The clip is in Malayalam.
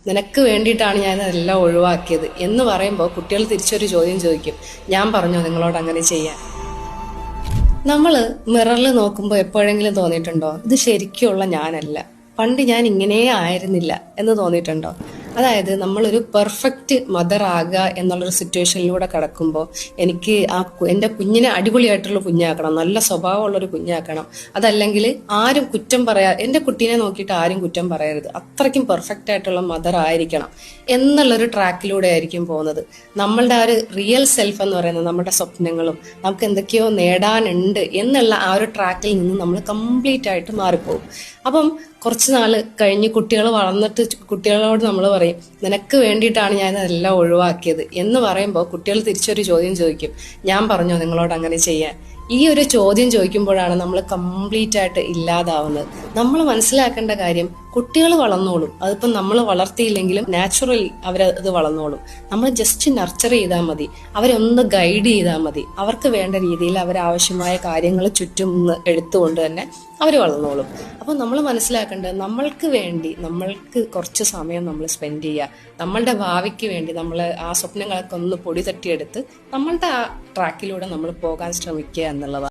നിനക്ക് വേണ്ടിയിട്ടാണ് ഞാൻ അതെല്ലാം ഒഴിവാക്കിയത് എന്ന് പറയുമ്പോൾ കുട്ടികൾ തിരിച്ചൊരു ചോദ്യം ചോദിക്കും, ഞാൻ പറഞ്ഞോ നിങ്ങളോട് അങ്ങനെ ചെയ്യാൻ. നമ്മൾ മിററിൽ നോക്കുമ്പോൾ എപ്പോഴെങ്കിലും തോന്നിയിട്ടുണ്ടോ ഇത് ശരിക്കുള്ള ഞാനല്ല, പണ്ട് ഞാൻ ഇങ്ങനെ ആയിരുന്നില്ല എന്ന് തോന്നിയിട്ടുണ്ടോ? അതായത് നമ്മളൊരു പെർഫെക്റ്റ് മദർ ആകുക എന്നുള്ളൊരു സിറ്റുവേഷനിലൂടെ കിടക്കുമ്പോൾ എനിക്ക് എൻ്റെ കുഞ്ഞിനെ അടിപൊളിയായിട്ടുള്ള കുഞ്ഞാക്കണം, നല്ല സ്വഭാവമുള്ളൊരു കുഞ്ഞാക്കണം, അതല്ലെങ്കിൽ ആരും കുറ്റം എൻ്റെ കുട്ടീനെ നോക്കിയിട്ട് ആരും കുറ്റം പറയരുത്, അത്രയ്ക്കും പെർഫെക്റ്റ് ആയിട്ടുള്ള മദർ ആയിരിക്കണം എന്നുള്ളൊരു ട്രാക്കിലൂടെ ആയിരിക്കും പോകുന്നത്. നമ്മളുടെ ആ ഒരു റിയൽ സെൽഫ് എന്ന് പറയുന്നത് നമ്മുടെ സ്വപ്നങ്ങളും നമുക്ക് എന്തൊക്കെയോ നേടാനുണ്ട് എന്നുള്ള ആ ഒരു ട്രാക്കിൽ നിന്ന് നമ്മൾ കംപ്ലീറ്റ് ആയിട്ട് മാറിപ്പോകും. അപ്പം കുറച്ച് നാൾ കഴിഞ്ഞ് കുട്ടികൾ വളർന്നിട്ട് കുട്ടികളോട് നമ്മൾ പറയും, നിനക്ക് വേണ്ടിയിട്ടാണ് ഞാൻ അതെല്ലാം ഒഴിവാക്കിയത് എന്ന് പറയുമ്പോൾ കുട്ടികൾ തിരിച്ചൊരു ചോദ്യം ചോദിക്കും, ഞാൻ പറഞ്ഞോ നിങ്ങളോട് അങ്ങനെ ചെയ്യാൻ. ഈ ഒരു ചോദ്യം ചോദിക്കുമ്പോഴാണ് നമ്മൾ കംപ്ലീറ്റ് ആയിട്ട് ഇല്ലാതാവുന്നത്. നമ്മൾ മനസ്സിലാക്കേണ്ട കാര്യം, കുട്ടികൾ വളർന്നോളും, അതിപ്പം നമ്മൾ വളർത്തിയില്ലെങ്കിലും നാച്ചുറലി അവരത് വളർന്നോളും. നമ്മൾ ജസ്റ്റ് നർച്ചർ ചെയ്താൽ മതി, അവരൊന്ന് ഗൈഡ് ചെയ്താൽ മതി, അവർക്ക് വേണ്ട രീതിയിൽ അവരാവശ്യമായ കാര്യങ്ങൾ ചുറ്റും എടുത്തുകൊണ്ട് തന്നെ അവർ വളർന്നോളും. അപ്പോൾ നമ്മൾ മനസ്സിലാക്കേണ്ടത്, നമ്മൾക്ക് വേണ്ടി നമ്മൾക്ക് കുറച്ച് സമയം നമ്മൾ സ്പെൻഡ് ചെയ്യുക, നമ്മളുടെ ഭാവിക്ക് വേണ്ടി നമ്മൾ ആ സ്വപ്നങ്ങളൊക്കെ ഒന്ന് പൊടി തട്ടിയെടുത്ത് നമ്മളുടെ ആ ട്രാക്കിലൂടെ നമ്മൾ പോകാൻ ശ്രമിക്കുക എന്നുള്ളതാണ്.